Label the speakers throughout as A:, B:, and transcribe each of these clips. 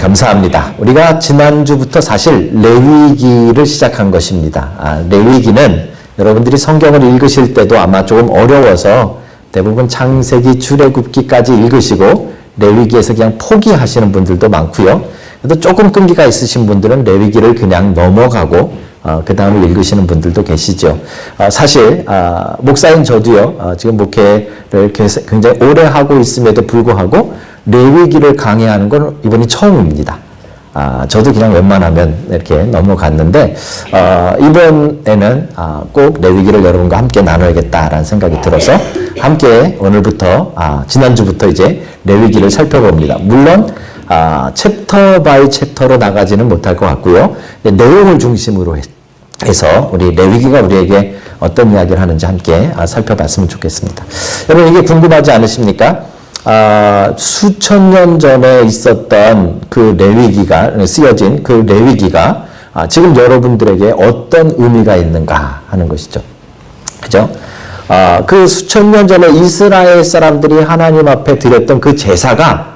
A: 감사합니다. 우리가 지난주부터 사실 레위기를 시작한 것입니다. 레위기는 여러분들이 성경을 읽으실 때도 아마 조금 어려워서 대부분 창세기, 출애굽기까지 읽으시고 레위기에서 그냥 포기하시는 분들도 많고요. 그래도 조금 끈기가 있으신 분들은 레위기를 그냥 넘어가고 그 다음을 읽으시는 분들도 계시죠. 사실 목사인 저도요. 지금 목회를 굉장히 오래 하고 있음에도 불구하고 레위기를 강의하는 건 이번이 처음입니다. 저도 그냥 웬만하면 이렇게 넘어갔는데 이번에는 꼭 레위기를 여러분과 함께 나눠야겠다라는 생각이 들어서 함께 오늘부터 지난주부터 이제 레위기를 살펴봅니다. 물론 챕터 바이 챕터로 나가지는 못할 것 같고요. 내용을 중심으로 해서 우리 레위기가 우리에게 어떤 이야기를 하는지 함께 살펴봤으면 좋겠습니다. 여러분 이게 궁금하지 않으십니까? 수천 년 전에 있었던 그 레위기가 쓰여진 그 레위기가 지금 여러분들에게 어떤 의미가 있는가 하는 것이죠. 그죠? 그 수천 년 전에 이스라엘 사람들이 하나님 앞에 드렸던 그 제사가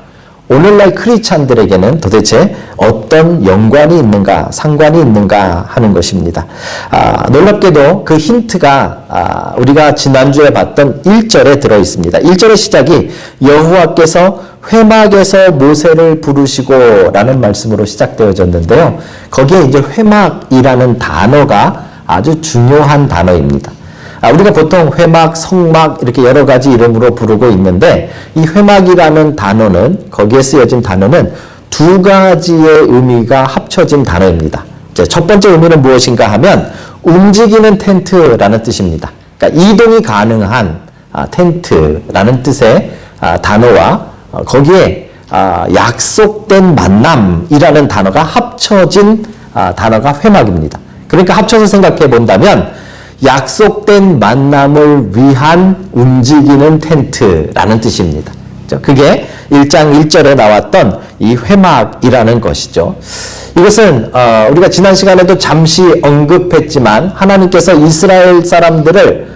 A: 오늘날 크리스찬들에게는 도대체 어떤 연관이 있는가, 상관이 있는가 하는 것입니다. 놀랍게도 그 힌트가 우리가 지난주에 봤던 1절에 들어있습니다. 1절의 시작이 여호와께서 회막에서 모세를 부르시고 라는 말씀으로 시작되어졌는데요. 거기에 이제 회막이라는 단어가 아주 중요한 단어입니다. 우리가 보통 회막, 성막 이렇게 여러 가지 이름으로 부르고 있는데 이 회막이라는 단어는 거기에 쓰여진 단어는 두 가지의 의미가 합쳐진 단어입니다. 첫 번째 의미는 무엇인가 하면 움직이는 텐트라는 뜻입니다. 그러니까 이동이 가능한 텐트라는 뜻의 단어와 거기에 약속된 만남이라는 단어가 합쳐진 단어가 회막입니다. 그러니까 합쳐서 생각해 본다면 약속된 만남을 위한 움직이는 텐트라는 뜻입니다. 그게 1장 1절에 나왔던 이 회막이라는 것이죠. 이것은 우리가 지난 시간에도 잠시 언급했지만 하나님께서 이스라엘 사람들을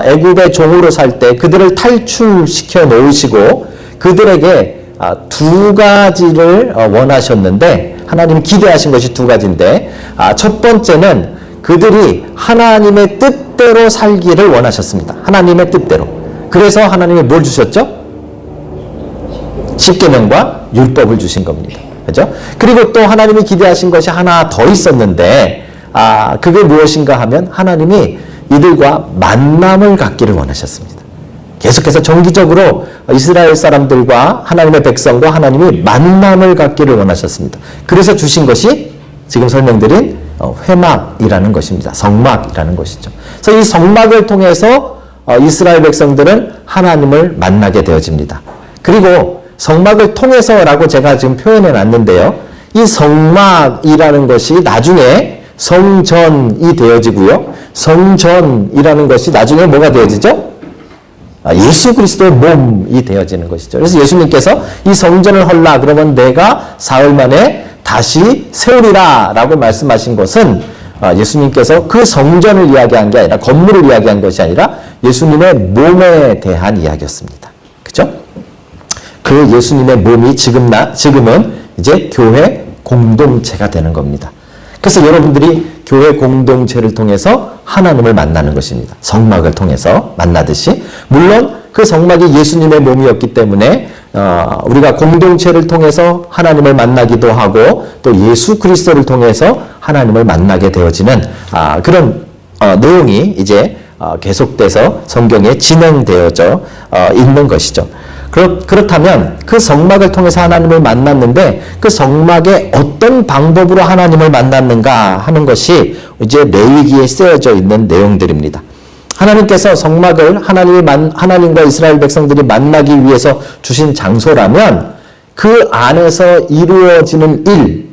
A: 애굽의 종으로 살 때 그들을 탈출시켜 놓으시고 그들에게 두 가지를 원하셨는데 하나님이 기대하신 것이 두 가지인데 첫 번째는 그들이 하나님의 뜻대로 살기를 원하셨습니다. 하나님의 뜻대로. 그래서 하나님이 뭘 주셨죠? 십계명과 율법을 주신 겁니다. 그죠? 그리고 또 하나님이 기대하신 것이 하나 더 있었는데 그게 무엇인가 하면 하나님이 이들과 만남을 갖기를 원하셨습니다. 계속해서 정기적으로 이스라엘 사람들과 하나님의 백성과 하나님이 만남을 갖기를 원하셨습니다. 그래서 주신 것이 지금 설명드린 회막이라는 것입니다. 성막이라는 것이죠. 그래서 이 성막을 통해서 이스라엘 백성들은 하나님을 만나게 되어집니다. 그리고 성막을 통해서라고 제가 지금 표현해 놨는데요. 이 성막이라는 것이 나중에 성전이 되어지고요. 성전이라는 것이 나중에 뭐가 되어지죠? 예수 그리스도의 몸이 되어지는 것이죠. 그래서 예수님께서 이 성전을 헐라 그러면 내가 사흘 만에 다시 세우리라 라고 말씀하신 것은 예수님께서 그 성전을 이야기한 게 아니라 건물을 이야기한 것이 아니라 예수님의 몸에 대한 이야기였습니다. 그죠? 그 예수님의 몸이 지금은 이제 교회 공동체가 되는 겁니다. 그래서 여러분들이 교회 공동체를 통해서 하나님을 만나는 것입니다. 성막을 통해서 만나듯이. 물론 그 성막이 예수님의 몸이었기 때문에 우리가 공동체를 통해서 하나님을 만나기도 하고 또 예수 그리스도를 통해서 하나님을 만나게 되어지는 그런 내용이 이제 계속돼서 성경에 진행되어져 있는 것이죠. 그렇다면 그 성막을 통해서 하나님을 만났는데 그 성막에 어떤 방법으로 하나님을 만났는가 하는 것이 이제 레위기에 쓰여져 있는 내용들입니다. 하나님께서 성막을 하나님과 이스라엘 백성들이 만나기 위해서 주신 장소라면 그 안에서 이루어지는 일,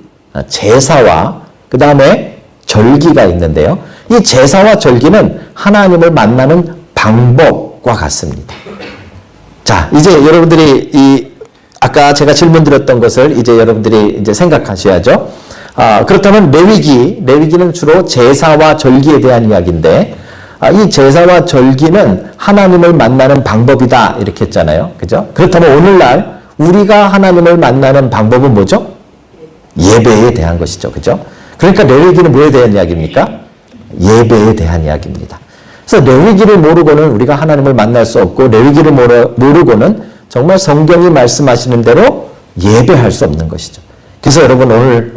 A: 제사와 그 다음에 절기가 있는데요. 이 제사와 절기는 하나님을 만나는 방법과 같습니다. 자, 이제 여러분들이 아까 제가 질문 드렸던 것을 이제 여러분들이 이제 생각하셔야죠. 그렇다면 레위기는 주로 제사와 절기에 대한 이야기인데 이 제사와 절기는 하나님을 만나는 방법이다 이렇게 했잖아요. 그죠? 그렇다면 오늘날 우리가 하나님을 만나는 방법은 뭐죠? 예배에 대한 것이죠. 그죠? 그러니까 레위기는 뭐에 대한 이야기입니까? 예배에 대한 이야기입니다. 그래서 레위기를 모르고는 우리가 하나님을 만날 수 없고, 레위기를 모르고는 정말 성경이 말씀하시는 대로 예배할 수 없는 것이죠. 그래서 여러분 오늘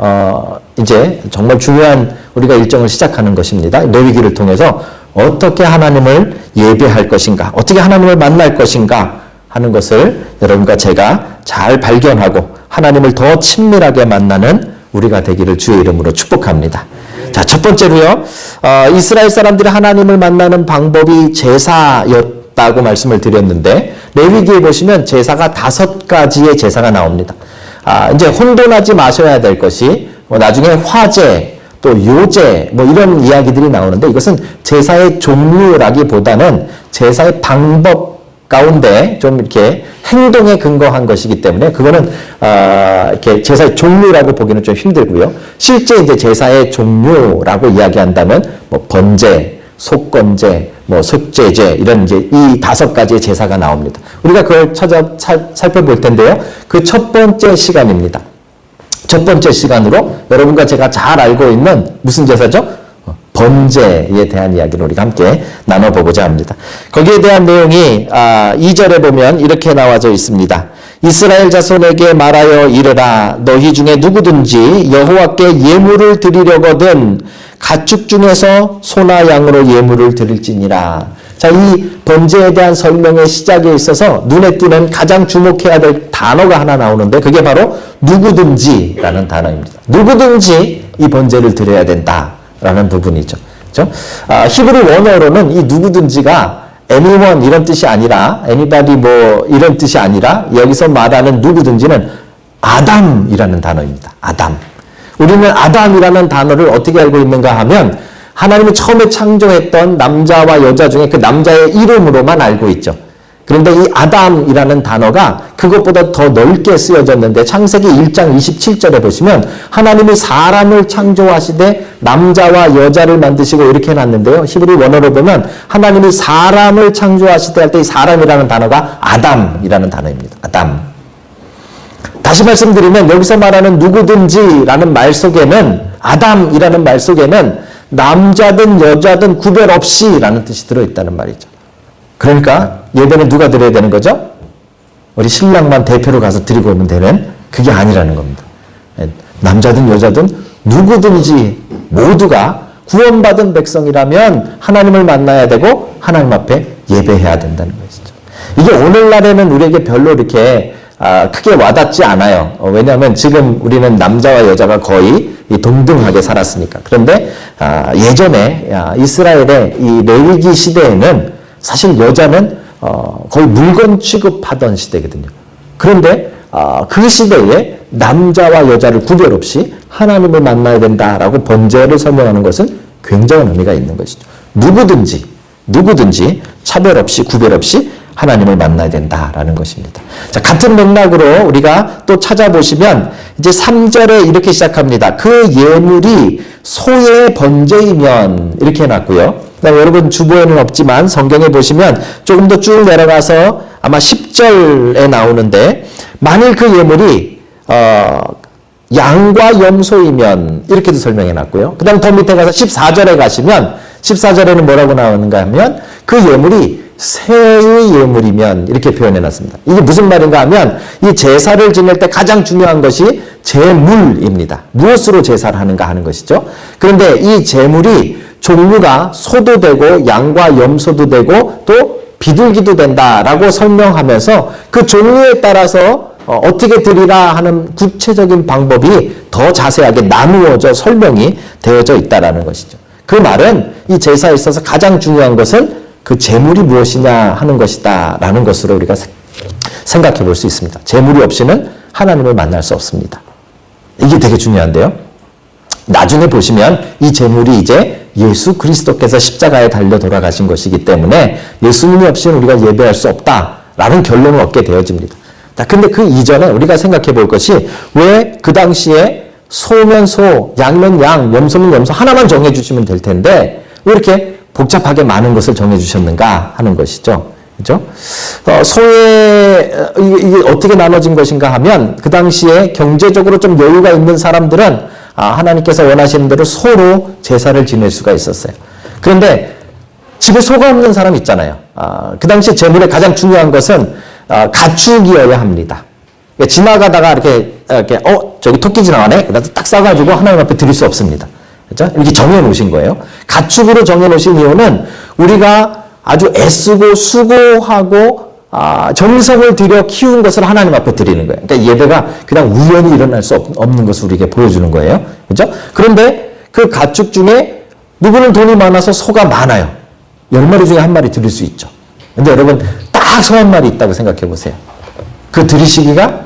A: 이제 정말 중요한 우리가 일정을 시작하는 것입니다. 레위기를 통해서 어떻게 하나님을 예배할 것인가, 어떻게 하나님을 만날 것인가 하는 것을 여러분과 제가 잘 발견하고 하나님을 더 친밀하게 만나는 우리가 되기를 주의 이름으로 축복합니다. 자, 첫 번째로요, 이스라엘 사람들이 하나님을 만나는 방법이 제사였다고 말씀을 드렸는데, 레위기에 보시면 제사가 5가지의 제사가 나옵니다. 이제 혼돈하지 마셔야 될 것이 나중에 화제, 또 요제 이런 이야기들이 나오는데, 이것은 제사의 종류라기보다는 제사의 방법 가운데 좀 이렇게 행동에 근거한 것이기 때문에 그거는 이렇게 제사의 종류라고 보기는 좀 힘들고요. 실제 이제 제사의 종류라고 이야기한다면 번제, 속건제, 속죄제 이런 이제 이 5가지의 제사가 나옵니다. 우리가 그걸 살펴볼 텐데요. 그 첫 번째 시간입니다. 첫 번째 시간으로 여러분과 제가 잘 알고 있는 무슨 제사죠? 번제에 대한 이야기를 우리가 함께 나눠보고자 합니다. 거기에 대한 내용이 2절에 보면 이렇게 나와져 있습니다. 이스라엘 자손에게 말하여 이르라. 너희 중에 누구든지 여호와께 예물을 드리려거든 가축 중에서 소나 양으로 예물을 드릴지니라. 자, 이 번제에 대한 설명의 시작에 있어서 눈에 띄는 가장 주목해야 될 단어가 하나 나오는데, 그게 바로 누구든지라는 단어입니다. 누구든지 이 번제를 드려야 된다라는 부분이죠. 그렇죠? 히브리 원어로는 이 누구든지가 anyone 이런 뜻이 아니라, anybody 이런 뜻이 아니라, 여기서 말하는 누구든지는 아담이라는 단어입니다. 아담. 우리는 아담이라는 단어를 어떻게 알고 있는가 하면 하나님이 처음에 창조했던 남자와 여자 중에 그 남자의 이름으로만 알고 있죠. 그런데 이 아담이라는 단어가 그것보다 더 넓게 쓰여졌는데, 창세기 1장 27절에 보시면 하나님이 사람을 창조하시되 남자와 여자를 만드시고 이렇게 해놨는데요. 히브리 원어로 보면 하나님이 사람을 창조하시되 할 때 이 사람이라는 단어가 아담이라는 단어입니다. 아담. 다시 말씀드리면 여기서 말하는 누구든지라는 말 속에는, 아담이라는 말 속에는 남자든 여자든 구별 없이라는 뜻이 들어있다는 말이죠. 그러니까 예배는 누가 드려야 되는 거죠? 우리 신랑만 대표로 가서 드리고 오면 되는, 그게 아니라는 겁니다. 남자든 여자든 누구든지 모두가 구원받은 백성이라면 하나님을 만나야 되고 하나님 앞에 예배해야 된다는 것이죠. 이게 오늘날에는 우리에게 별로 이렇게 크게 와닿지 않아요. 왜냐하면 지금 우리는 남자와 여자가 거의 동등하게 살았으니까. 그런데 예전에 이스라엘의 이 레위기 시대에는 사실 여자는 거의 물건 취급하던 시대거든요. 그런데 그 시대에 남자와 여자를 구별 없이 하나님을 만나야 된다라고 번제를 설명하는 것은 굉장한 의미가 있는 것이죠. 누구든지 차별 없이 구별 없이 하나님을 만나야 된다라는 것입니다. 자, 같은 맥락으로 우리가 또 찾아보시면 이제 3절에 이렇게 시작합니다. 그 예물이 소의 번제이면 이렇게 해놨고요. 그다음에 여러분 주보에는 없지만 성경에 보시면 조금 더 쭉 내려가서 아마 10절에 나오는데, 만일 그 예물이 양과 염소이면 이렇게도 설명해놨고요. 그 다음 더 밑에 가서 14절에 가시면 14절에는 뭐라고 나오는가 하면 그 예물이 새의 예물이면 이렇게 표현해놨습니다. 이게 무슨 말인가 하면 이 제사를 지낼 때 가장 중요한 것이 제물입니다. 무엇으로 제사를 하는가 하는 것이죠. 그런데 이 제물이 종류가 소도 되고 양과 염소도 되고 또 비둘기도 된다라고 설명하면서 그 종류에 따라서 어떻게 드리라 하는 구체적인 방법이 더 자세하게 나누어져 설명이 되어져 있다라는 것이죠. 그 말은 이 제사에 있어서 가장 중요한 것은 그 제물이 무엇이냐 하는 것이다 라는 것으로 우리가 생각해 볼 수 있습니다. 제물이 없이는 하나님을 만날 수 없습니다. 이게 되게 중요한데요. 나중에 보시면 이 제물이 이제 예수 그리스도께서 십자가에 달려 돌아가신 것이기 때문에 예수님이 없이는 우리가 예배할 수 없다라는 결론을 얻게 되어집니다. 근데 그 이전에 우리가 생각해 볼 것이, 왜 그 당시에 소면 소, 양면 양, 염소면 염소 하나만 정해 주시면 될 텐데 왜 이렇게 복잡하게 많은 것을 정해 주셨는가 하는 것이죠. 그죠? 이게 어떻게 나눠진 것인가 하면, 그 당시에 경제적으로 좀 여유가 있는 사람들은, 하나님께서 원하시는 대로 소로 제사를 지낼 수가 있었어요. 그런데, 집에 소가 없는 사람 있잖아요. 그 당시 제물의 가장 중요한 것은, 가축이어야 합니다. 그러니까 지나가다가 이렇게, 저기 토끼 지나가네? 그래서 딱 싸가지고 하나님 앞에 드릴 수 없습니다. 그죠? 이렇게 정해 놓으신 거예요. 가축으로 정해 놓으신 이유는, 우리가 아주 애쓰고 수고하고 정성을 들여 키운 것을 하나님 앞에 드리는 거예요. 그러니까 예배가 그냥 우연히 일어날 수 없는 것을 우리에게 보여주는 거예요. 그죠? 그런데 그 가축 중에 누구는 돈이 많아서 소가 많아요. 10마리 중에 1마리 드릴 수 있죠. 근데 여러분 딱 소 1마리 있다고 생각해 보세요. 그 드리시기가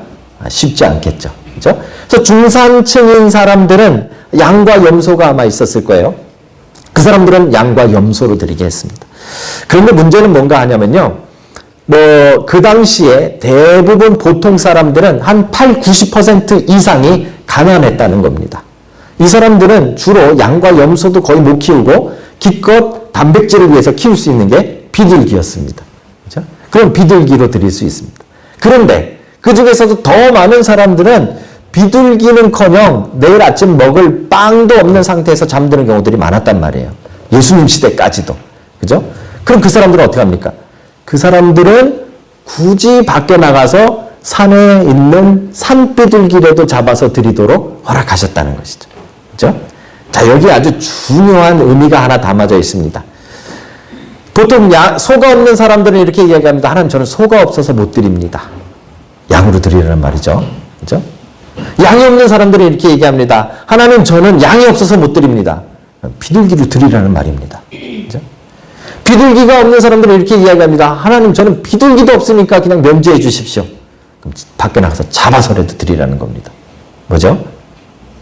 A: 쉽지 않겠죠. 그죠? 그래서 중산층인 사람들은 양과 염소가 아마 있었을 거예요. 그 사람들은 양과 염소로 드리게 했습니다. 그런데 문제는 뭔가 하냐면요. 그 당시에 대부분 보통 사람들은 한 80~90% 이상이 가난했다는 겁니다. 이 사람들은 주로 양과 염소도 거의 못 키우고 기껏 단백질을 위해서 키울 수 있는 게 비둘기였습니다. 그렇죠? 그럼 비둘기로 드릴 수 있습니다. 그런데 그 중에서도 더 많은 사람들은 비둘기는커녕 내일 아침 먹을 빵도 없는 상태에서 잠드는 경우들이 많았단 말이에요. 예수님 시대까지도. 그죠? 그럼 그 사람들은 어떻게 합니까? 그 사람들은 굳이 밖에 나가서 산에 있는 산비둘기라도 잡아서 드리도록 허락하셨다는 것이죠. 그죠? 자, 여기 아주 중요한 의미가 하나 담아져 있습니다. 보통 소가 없는 사람들은 이렇게 이야기합니다. 하나님, 저는 소가 없어서 못 드립니다. 양으로 드리라는 말이죠. 그죠? 양이 없는 사람들은 이렇게 얘기합니다. 하나님, 저는 양이 없어서 못 드립니다. 비둘기로 드리라는 말입니다. 그죠? 비둘기가 없는 사람들은 이렇게 이야기합니다. 하나님, 저는 비둘기도 없으니까 그냥 면제해 주십시오. 그럼 밖에 나가서 잡아서라도 드리라는 겁니다. 뭐죠?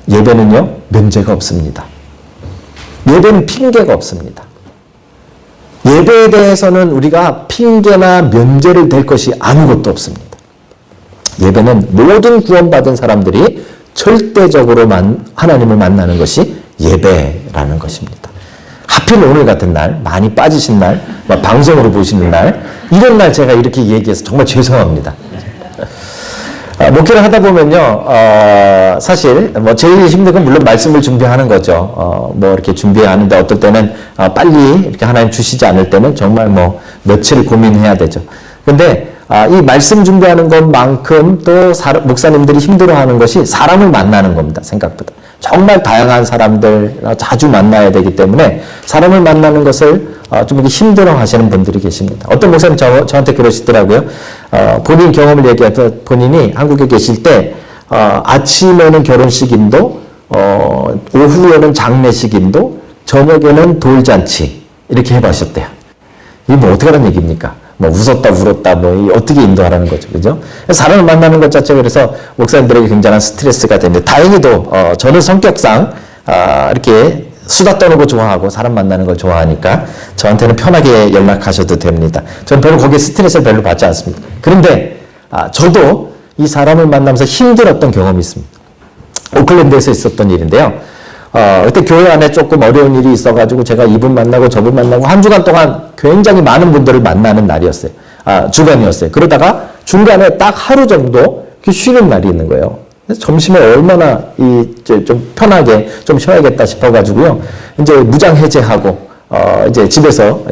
A: 예배는요, 면제가 없습니다. 예배는 핑계가 없습니다. 예배에 대해서는 우리가 핑계나 면제를 댈 것이 아무것도 없습니다. 예배는 모든 구원받은 사람들이 절대적으로 하나님을 만나는 것이 예배라는 것입니다. 하필 오늘 같은 날, 많이 빠지신 날, 방송으로 보시는 날, 이런 날 제가 이렇게 얘기해서 정말 죄송합니다. 목회를 하다 보면요, 사실, 제일 힘든 건 물론 말씀을 준비하는 거죠. 이렇게 준비하는데 어떨 때는, 빨리 이렇게 하나님 주시지 않을 때는 정말 며칠 고민해야 되죠. 근데, 이 말씀 준비하는 것만큼 또 목사님들이 힘들어하는 것이 사람을 만나는 겁니다. 생각보다. 정말 다양한 사람들 자주 만나야 되기 때문에 사람을 만나는 것을 좀 이렇게 힘들어 하시는 분들이 계십니다. 어떤 목사님 저한테 그러시더라고요. 본인 경험을 얘기해서 본인이 한국에 계실 때 아침에는 결혼식인도 오후에는 장례식인도 저녁에는 돌잔치 이렇게 해보셨대요. 이게 어떻게 하는 얘기입니까? 웃었다 울었다 어떻게 인도하라는 거죠. 그죠? 사람을 만나는 것 자체가 그래서 목사님들에게 굉장한 스트레스가 되는데 다행히도 저는 성격상 이렇게 수다 떠는 거 좋아하고 사람 만나는 걸 좋아하니까 저한테는 편하게 연락하셔도 됩니다. 저는 별로 거기에 스트레스를 별로 받지 않습니다. 그런데 저도 이 사람을 만나면서 힘들었던 경험이 있습니다. 오클랜드에서 있었던 일인데요. 그때 교회 안에 조금 어려운 일이 있어가지고 제가 이분 만나고 저분 만나고 한 주간 동안 굉장히 많은 분들을 만나는 날이었어요. 주간이었어요. 그러다가 중간에 딱 하루 정도 쉬는 날이 있는 거예요. 그래서 점심에 얼마나 좀 편하게 좀 쉬어야겠다 싶어가지고요. 이제 무장 해제하고 이제 집에서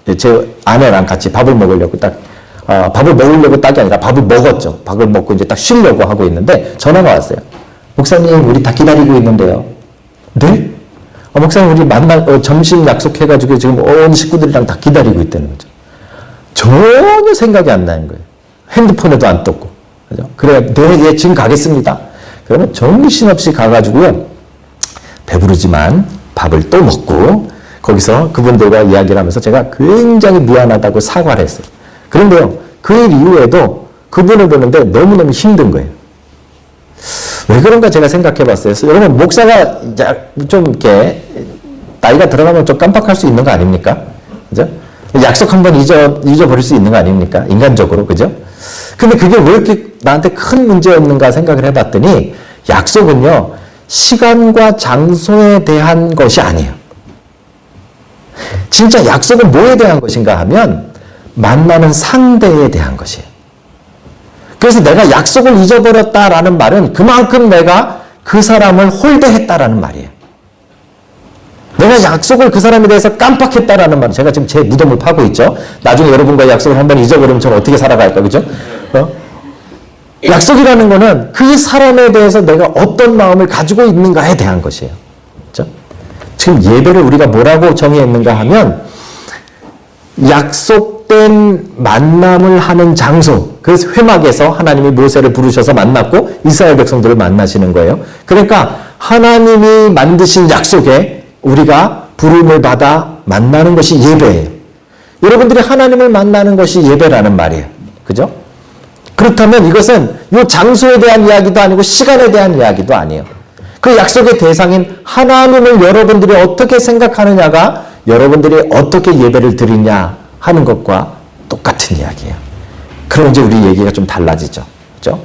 A: 이제 제 아내랑 같이 밥을 먹으려고 밥을 먹으려고 딱이 아니라 밥을 먹었죠. 밥을 먹고 이제 딱 쉬려고 하고 있는데 전화가 왔어요. 목사님, 우리 다 기다리고 있는데요. 네? 목사님, 우리 점심 약속해가지고 지금 온 식구들이랑 다 기다리고 있다는 거죠. 전혀 생각이 안 나는 거예요. 핸드폰에도 안 떴고. 그죠? 그래, 네, 지금 가겠습니다. 그러면 정신없이 가가지고요. 배부르지만 밥을 또 먹고, 거기서 그분들과 이야기를 하면서 제가 굉장히 미안하다고 사과를 했어요. 그런데요, 그 일 이후에도 그분을 보는데 너무너무 힘든 거예요. 왜 그런가 제가 생각해 봤어요. 여러분, 목사가 좀 이렇게 나이가 들어가면 좀 깜빡할 수 있는 거 아닙니까? 그죠? 약속 한번 잊어버릴 수 있는 거 아닙니까? 인간적으로, 그죠? 근데 그게 왜 이렇게 나한테 큰 문제였는가 생각을 해 봤더니 약속은요, 시간과 장소에 대한 것이 아니에요. 진짜 약속은 뭐에 대한 것인가 하면 만나는 상대에 대한 것이에요. 그래서 내가 약속을 잊어버렸다라는 말은 그만큼 내가 그 사람을 홀대했다라는 말이에요. 내가 약속을 그 사람에 대해서 깜빡했다라는 말은, 제가 지금 제 무덤을 파고 있죠. 나중에 여러분과 약속을 한번 잊어버리면 저는 어떻게 살아갈까, 그죠? 약속이라는 거는 그 사람에 대해서 내가 어떤 마음을 가지고 있는가에 대한 것이에요. 그죠? 지금 예배를 우리가 뭐라고 정의했는가 하면, 약속된 만남을 하는 장소, 그래서 회막에서 하나님이 모세를 부르셔서 만났고 이스라엘 백성들을 만나시는 거예요. 그러니까 하나님이 만드신 약속에 우리가 부름을 받아 만나는 것이 예배예요. 여러분들이 하나님을 만나는 것이 예배라는 말이에요. 그죠? 그렇다면 이것은 이 장소에 대한 이야기도 아니고 시간에 대한 이야기도 아니에요. 그 약속의 대상인 하나님을 여러분들이 어떻게 생각하느냐가 여러분들이 어떻게 예배를 드리냐 하는 것과 똑같은 이야기예요. 그럼 이제 우리 얘기가 좀 달라지죠. 그죠?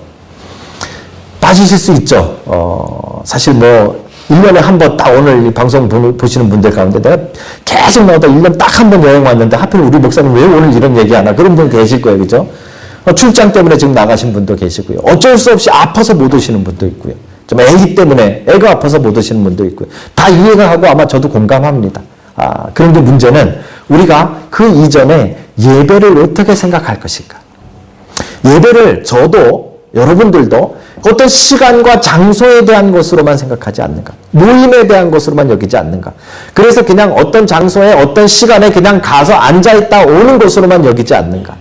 A: 빠지실 수 있죠. 사실 뭐 1년에 한 번 딱 오늘 이 방송 보시는 분들 가운데 내가 계속 나오다 1년 딱 한 번 여행 왔는데 하필 우리 목사님 왜 오늘 이런 얘기 하나, 그런 분 계실 거예요. 그죠? 출장 때문에 지금 나가신 분도 계시고요. 어쩔 수 없이 아파서 못 오시는 분도 있고요. 좀 애기 때문에 애가 아파서 못 오시는 분도 있고요. 다 이해가 하고 아마 저도 공감합니다. 그런데 문제는 우리가 그 이전에 예배를 어떻게 생각할 것인가. 예배를 저도 여러분들도 어떤 시간과 장소에 대한 것으로만 생각하지 않는가. 모임에 대한 것으로만 여기지 않는가. 그래서 그냥 어떤 장소에 어떤 시간에 그냥 가서 앉아있다 오는 것으로만 여기지 않는가.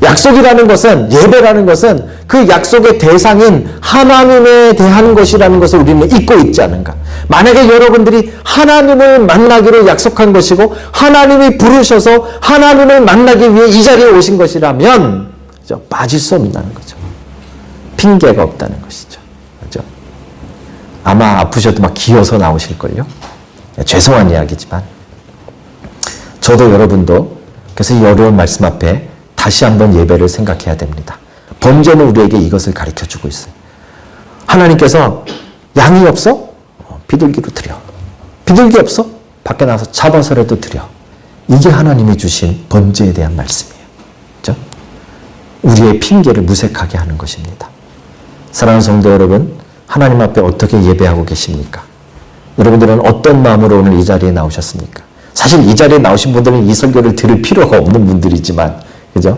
A: 약속이라는 것은, 예배라는 것은 그 약속의 대상인 하나님에 대한 것이라는 것을 우리는 잊고 있지 않은가. 만약에 여러분들이 하나님을 만나기로 약속한 것이고 하나님이 부르셔서 하나님을 만나기 위해 이 자리에 오신 것이라면 그죠? 빠질 수 없다는 거죠. 핑계가 없다는 것이죠. 그죠? 아마 아프셔도 막 기어서 나오실걸요. 죄송한 이야기지만 저도 여러분도 그래서 이 어려운 말씀 앞에 다시 한번 예배를 생각해야 됩니다. 번제는 우리에게 이것을 가르쳐주고 있어요. 하나님께서 양이 없어? 비둘기로 드려. 비둘기 없어? 밖에 나가서 잡아서라도 드려. 이게 하나님이 주신 번제에 대한 말씀이에요. 그렇죠? 우리의 핑계를 무색하게 하는 것입니다. 사랑하는 성도 여러분, 하나님 앞에 어떻게 예배하고 계십니까? 여러분들은 어떤 마음으로 오늘 이 자리에 나오셨습니까? 사실 이 자리에 나오신 분들은 이 설교를 들을 필요가 없는 분들이지만, 그죠?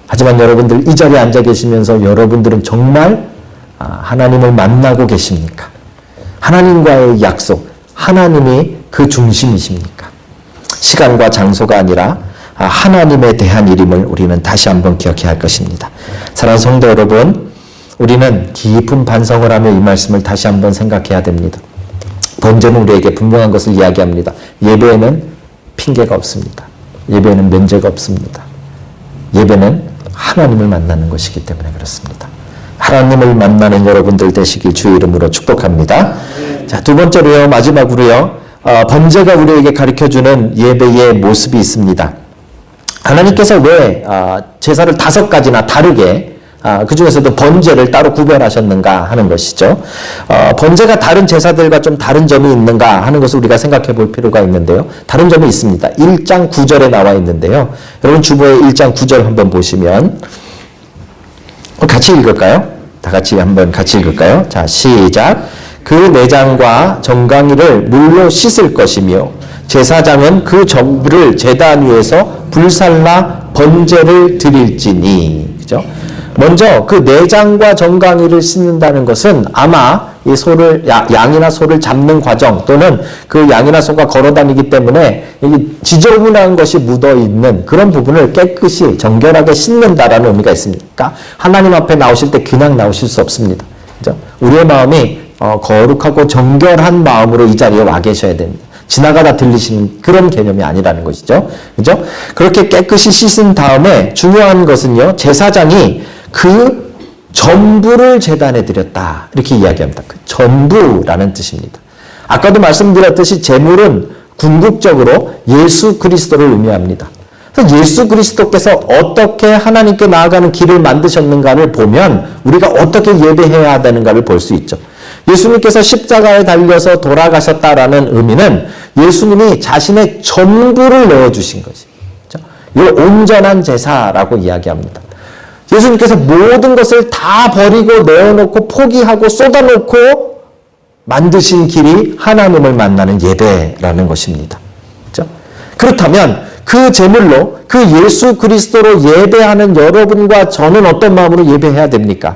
A: 하지만 여러분들 이 자리에 앉아 계시면서 여러분들은 정말 하나님을 만나고 계십니까? 하나님과의 약속, 하나님이 그 중심이십니까? 시간과 장소가 아니라 하나님에 대한 일임을 우리는 다시 한번 기억해야 할 것입니다. 사랑하는 성도 여러분, 우리는 깊은 반성을 하며 이 말씀을 다시 한번 생각해야 됩니다. 번제는 우리에게 분명한 것을 이야기합니다. 예배에는 핑계가 없습니다. 예배에는 면제가 없습니다. 예배는 하나님을 만나는 것이기 때문에 그렇습니다. 하나님을 만나는 여러분들 되시길 주의 이름으로 축복합니다. 자, 두 번째로요, 마지막으로요, 번제가 우리에게 가르쳐주는 예배의 모습이 있습니다. 하나님께서 왜 제사를 5가지나 다르게 그 중에서도 번제를 따로 구별하셨는가 하는 것이죠. 번제가 다른 제사들과 좀 다른 점이 있는가 하는 것을 우리가 생각해 볼 필요가 있는데요. 다른 점이 있습니다. 1장 9절에 나와 있는데요. 여러분 주보에 1장 9절 한번 보시면 같이 읽을까요? 다 같이 한번 같이 읽을까요? 자, 시작. 그 내장과 정강이를 물로 씻을 것이며 제사장은 그 전부를 제단 위에서 불살라 번제를 드릴지니. 그죠? 먼저 그 내장과 정강이를 씻는다는 것은 아마 이 소를 양이나 소를 잡는 과정 또는 그 양이나 소가 걸어다니기 때문에 지저분한 것이 묻어 있는 그런 부분을 깨끗이 정결하게 씻는다라는 의미가 있습니까? 하나님 앞에 나오실 때 그냥 나오실 수 없습니다. 그죠? 우리의 마음이 거룩하고 정결한 마음으로 이 자리에 와 계셔야 됩니다. 지나가다 들리시는 그런 개념이 아니라는 것이죠. 그죠? 그렇게 깨끗이 씻은 다음에 중요한 것은요, 제사장이 그 전부를 제단에 드렸다. 이렇게 이야기합니다. 그 전부라는 뜻입니다. 아까도 말씀드렸듯이 제물은 궁극적으로 예수 그리스도를 의미합니다. 그래서 예수 그리스도께서 어떻게 하나님께 나아가는 길을 만드셨는가를 보면 우리가 어떻게 예배해야 되는가를 볼 수 있죠. 예수님께서 십자가에 달려서 돌아가셨다라는 의미는 예수님이 자신의 전부를 넣어주신 거지. 이 온전한 제사라고 이야기합니다. 예수님께서 모든 것을 다 버리고 내어놓고 포기하고 쏟아놓고 만드신 길이 하나님을 만나는 예배라는 것입니다. 그렇죠? 그렇다면 그 제물로 그 예수 그리스도로 예배하는 여러분과 저는 어떤 마음으로 예배해야 됩니까?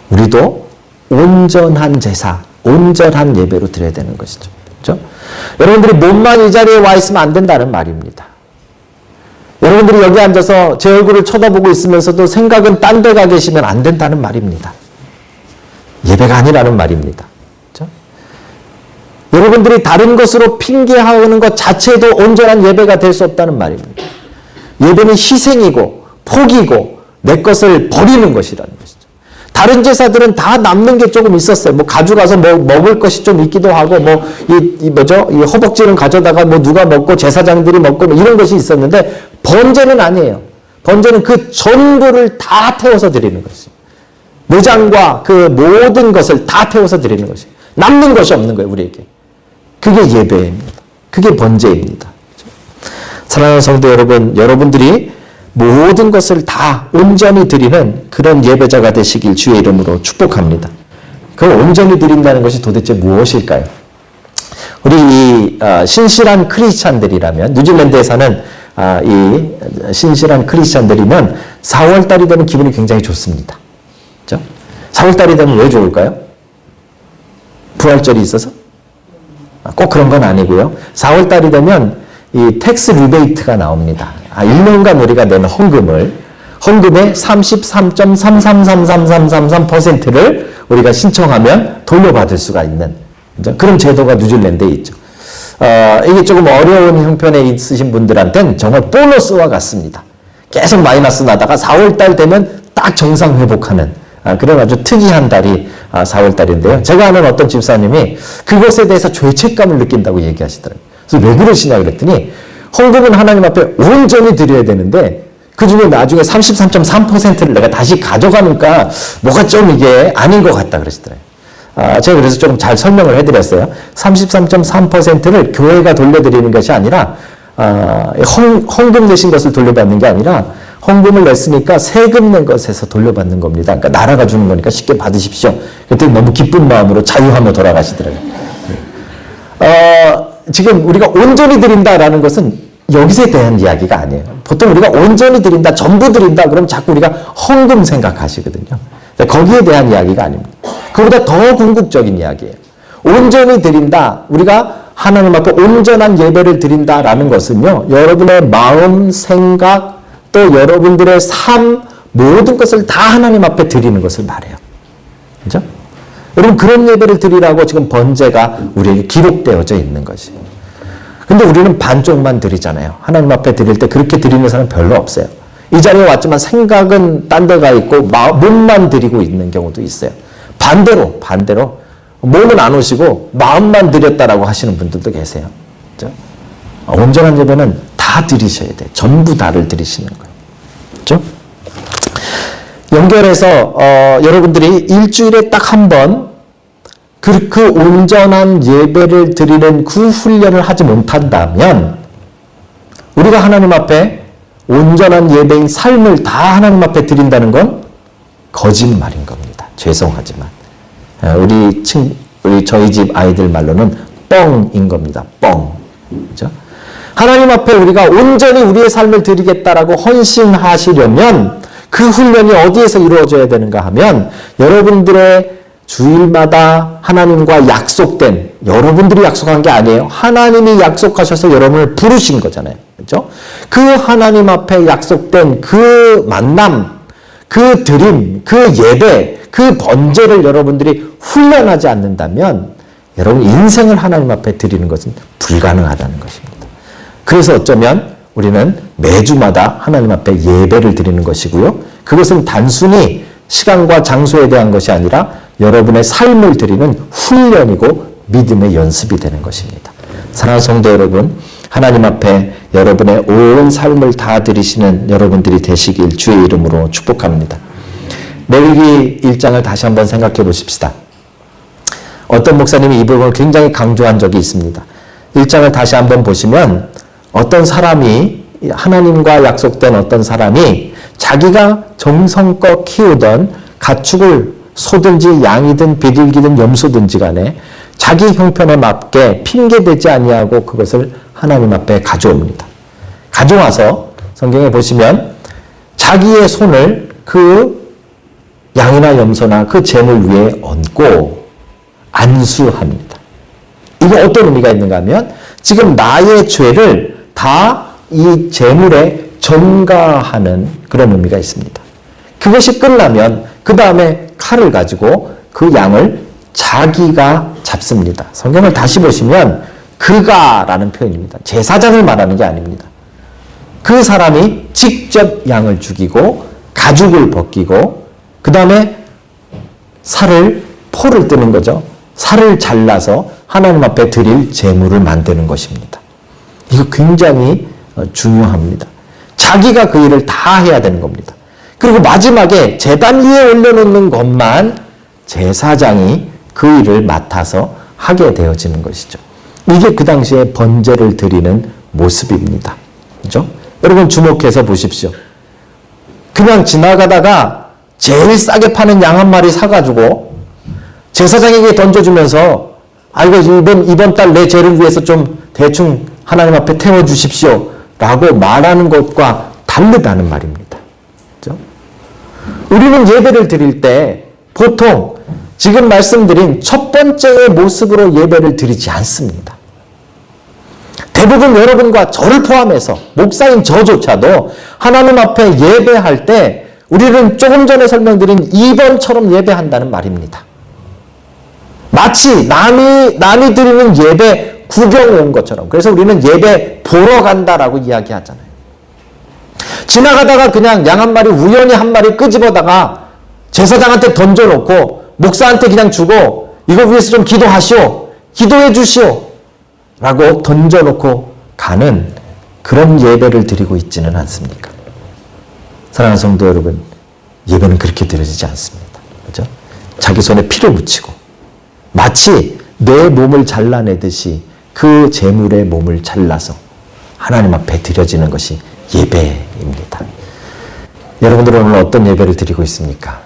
A: 우리도 온전한 제사, 온전한 예배로 드려야 되는 것이죠. 그렇죠? 여러분들이 몸만 이 자리에 와 있으면 안 된다는 말입니다. 여러분들이 여기 앉아서 제 얼굴을 쳐다보고 있으면서도 생각은 딴 데 가 계시면 안 된다는 말입니다. 예배가 아니라는 말입니다. 그렇죠? 여러분들이 다른 것으로 핑계하는 것 자체도 온전한 예배가 될 수 없다는 말입니다. 예배는 희생이고 포기고 내 것을 버리는 것이라는 것이죠. 다른 제사들은 다 남는 게 조금 있었어요. 뭐 가져가서 뭐 먹을 것이 좀 있기도 하고 이 허벅지는 가져다가 뭐 누가 먹고 제사장들이 먹고 뭐 이런 것이 있었는데 번제는 아니에요. 번제는 그 전부를 다 태워서 드리는 것이에요. 내장과 그 모든 것을 다 태워서 드리는 것이에요. 남는 것이 없는 거예요, 우리에게. 그게 예배입니다. 그게 번제입니다. 사랑하는 성도 여러분, 여러분들이 모든 것을 다 온전히 드리는 그런 예배자가 되시길 주의 이름으로 축복합니다. 그 온전히 드린다는 것이 도대체 무엇일까요? 우리 이 신실한 크리스찬들이라면, 뉴질랜드에 사는 이 신실한 크리스찬들이면 4월달이 되면 기분이 굉장히 좋습니다. 그렇죠? 4월달이 되면 왜 좋을까요? 부활절이 있어서? 꼭 그런 건 아니고요. 4월달이 되면 이 텍스 리베이트가 나옵니다. 1년간 우리가 낸 헌금의 33.333333%를 우리가 신청하면 돌려받을 수가 있는 그런 제도가 뉴질랜드에 있죠. 이게 조금 어려운 형편에 있으신 분들한테는 정말 보너스와 같습니다. 계속 마이너스 나다가 4월달 되면 딱 정상 회복하는 그런 아주 특이한 달이 4월달인데요. 제가 아는 어떤 집사님이 그것에 대해서 죄책감을 느낀다고 얘기하시더라고요. 그래서 왜 그러시냐 그랬더니 헌금은 하나님 앞에 온전히 드려야 되는데 그 중에 나중에 33.3%를 내가 다시 가져가니까 뭐가 좀 이게 아닌 것 같다 그러시더라고요. 제가 그래서 조금 잘 설명을 해드렸어요. 33.3%를 교회가 돌려드리는 것이 아니라 헌금 내신 것을 돌려받는 게 아니라 헌금을 냈으니까 세금 낸 것에서 돌려받는 겁니다. 그러니까 나라가 주는 거니까 쉽게 받으십시오. 그랬더니 너무 기쁜 마음으로 자유하며 돌아가시더라고요. 지금 우리가 온전히 드린다라는 것은 여기서에 대한 이야기가 아니에요. 보통 우리가 온전히 드린다, 전부 드린다, 그럼 자꾸 우리가 헌금 생각하시거든요. 거기에 대한 이야기가 아닙니다. 그보다 더 궁극적인 이야기예요. 온전히 드린다, 우리가 하나님 앞에 온전한 예배를 드린다라는 것은요, 여러분의 마음, 생각, 또 여러분들의 삶, 모든 것을 다 하나님 앞에 드리는 것을 말해요. 그죠? 여러분, 그런 예배를 드리라고 지금 번제가 우리에게 기록되어져 있는 것이에요. 근데 우리는 반쪽만 드리잖아요. 하나님 앞에 드릴 때 그렇게 드리는 사람 별로 없어요. 이 자리에 왔지만 생각은 딴 데가 있고 몸만 드리고 있는 경우도 있어요. 반대로 몸은 안 오시고 마음만 드렸다라고 하시는 분들도 계세요. 그렇죠? 온전한 예배는 다 드리셔야 돼요. 전부 다를 드리시는 거예요. 그렇죠? 연결해서 여러분들이 일주일에 딱 한 번 그 온전한 예배를 드리는 그 훈련을 하지 못한다면 우리가 하나님 앞에 온전한 예배인 삶을 다 하나님 앞에 드린다는 건 거짓말인 겁니다. 죄송하지만 우리 저희 집 아이들 말로는 뻥인 겁니다. 뻥. 그렇죠? 하나님 앞에 우리가 온전히 우리의 삶을 드리겠다라고 헌신하시려면 그 훈련이 어디에서 이루어져야 되는가 하면 여러분들의 주일마다 하나님과 약속된, 여러분들이 약속한 게 아니에요. 하나님이 약속하셔서 여러분을 부르신 거잖아요. 그렇죠? 그 하나님 앞에 약속된 그 만남, 그 드림, 그 예배, 그 번제를 여러분들이 훈련하지 않는다면 여러분 인생을 하나님 앞에 드리는 것은 불가능하다는 것입니다. 그래서 어쩌면 우리는 매주마다 하나님 앞에 예배를 드리는 것이고요. 그것은 단순히 시간과 장소에 대한 것이 아니라 여러분의 삶을 드리는 훈련이고 믿음의 연습이 되는 것입니다. 사랑하는 성도 여러분, 하나님 앞에 여러분의 온 삶을 다 드리시는 여러분들이 되시길 주의 이름으로 축복합니다. 레위기 1장을 다시 한번 생각해 보십시다. 어떤 목사님이 이 부분을 굉장히 강조한 적이 있습니다. 1장을 다시 한번 보시면 어떤 사람이 하나님과 약속된 어떤 사람이 자기가 정성껏 키우던 가축을 소든지 양이든 비둘기든 염소든지 간에 자기 형편에 맞게 핑계대지 아니하고 그것을 하나님 앞에 가져옵니다. 가져와서 성경에 보시면 자기의 손을 그 양이나 염소나 그 재물 위에 얹고 안수합니다. 이거 어떤 의미가 있는가 하면 지금 나의 죄를 다 이 재물에 전가하는 그런 의미가 있습니다. 그것이 끝나면 그 다음에 칼을 가지고 그 양을 자기가 잡습니다. 성경을 다시 보시면 그가라는 표현입니다. 제사장을 말하는 게 아닙니다. 그 사람이 직접 양을 죽이고 가죽을 벗기고 그 다음에 포를 뜨는 거죠. 살을 잘라서 하나님 앞에 드릴 제물을 만드는 것입니다. 이거 굉장히 중요합니다. 자기가 그 일을 다 해야 되는 겁니다. 그리고 마지막에 제단 위에 올려놓는 것만 제사장이 그 일을 맡아서 하게 되어지는 것이죠. 이게 그 당시에 번제를 드리는 모습입니다. 그죠? 여러분 주목해서 보십시오. 그냥 지나가다가 제일 싸게 파는 양 한 마리 사가지고 제사장에게 던져주면서 이거 이번 달 내 죄를 위해서 좀 대충 하나님 앞에 태워주십시오 라고 말하는 것과 다르다는 말입니다. 그죠? 우리는 예배를 드릴 때 보통 지금 말씀드린 첫 번째의 모습으로 예배를 드리지 않습니다. 대부분 여러분과 저를 포함해서 목사인 저조차도 하나님 앞에 예배할 때 우리는 조금 전에 설명드린 2번처럼 예배한다는 말입니다. 마치 남이 드리는 예배 구경 온 것처럼. 그래서 우리는 예배 보러 간다라고 이야기하잖아요. 지나가다가 그냥 양 한 마리 우연히 한 마리 끄집어다가 제사장한테 던져놓고 목사한테 그냥 주고 이거 위해서 좀 기도하시오. 기도해 주시오. 라고 던져놓고 가는 그런 예배를 드리고 있지는 않습니까? 사랑하는 성도 여러분, 예배는 그렇게 드려지지 않습니다. 그렇죠? 자기 손에 피를 묻히고 마치 내 몸을 잘라내듯이 그 제물의 몸을 잘라서 하나님 앞에 드려지는 것이 예배입니다. 여러분들은 오늘 어떤 예배를 드리고 있습니까?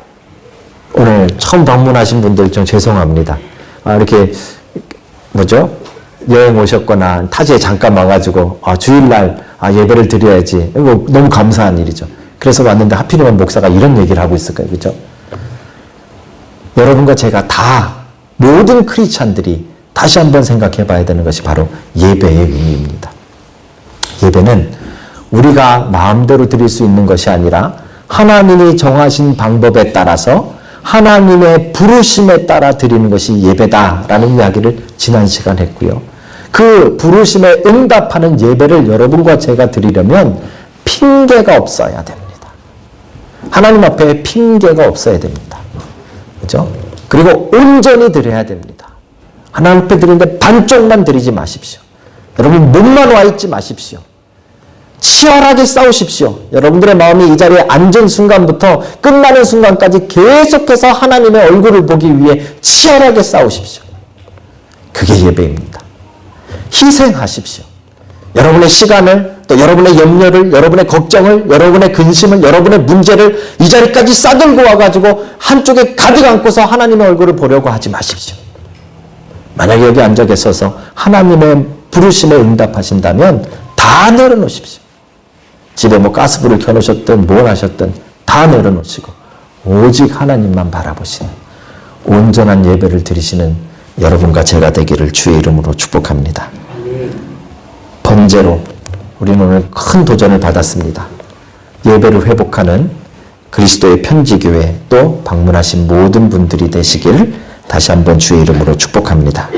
A: 오늘 처음 방문하신 분들 좀 죄송합니다. 이렇게 여행 오셨거나 타지에 잠깐 와가지고 주일날 예배를 드려야지. 이거 너무 감사한 일이죠. 그래서 왔는데 하필이면 목사가 이런 얘기를 하고 있을까요? 그죠? 여러분과 제가 다 모든 크리스찬들이 다시 한번 생각해 봐야 되는 것이 바로 예배의 의미입니다. 예배는 우리가 마음대로 드릴 수 있는 것이 아니라 하나님이 정하신 방법에 따라서 하나님의 부르심에 따라 드리는 것이 예배다라는 이야기를 지난 시간 했고요. 그 부르심에 응답하는 예배를 여러분과 제가 드리려면 핑계가 없어야 됩니다. 하나님 앞에 핑계가 없어야 됩니다. 그죠? 그리고 온전히 드려야 됩니다. 하나님 앞에 드리는데 반쪽만 드리지 마십시오. 여러분 몸만 와 있지 마십시오. 치열하게 싸우십시오. 여러분들의 마음이 이 자리에 앉은 순간부터 끝나는 순간까지 계속해서 하나님의 얼굴을 보기 위해 치열하게 싸우십시오. 그게 예배입니다. 희생하십시오. 여러분의 시간을, 또 여러분의 염려를, 여러분의 걱정을, 여러분의 근심을, 여러분의 문제를 이 자리까지 싸들고 와가지고 한쪽에 가득 안고서 하나님의 얼굴을 보려고 하지 마십시오. 만약에 여기 앉아 계셔서 하나님의 부르심에 응답하신다면 다 내려놓으십시오. 집에 가스불을 켜놓으셨든 뭘 하셨든 다 내려놓으시고 오직 하나님만 바라보시는 온전한 예배를 드리시는 여러분과 제가 되기를 주의 이름으로 축복합니다. 번제로 우리는 오늘 큰 도전을 받았습니다. 예배를 회복하는 그리스도의 편지교회 또 방문하신 모든 분들이 되시길 다시 한번 주의 이름으로 축복합니다.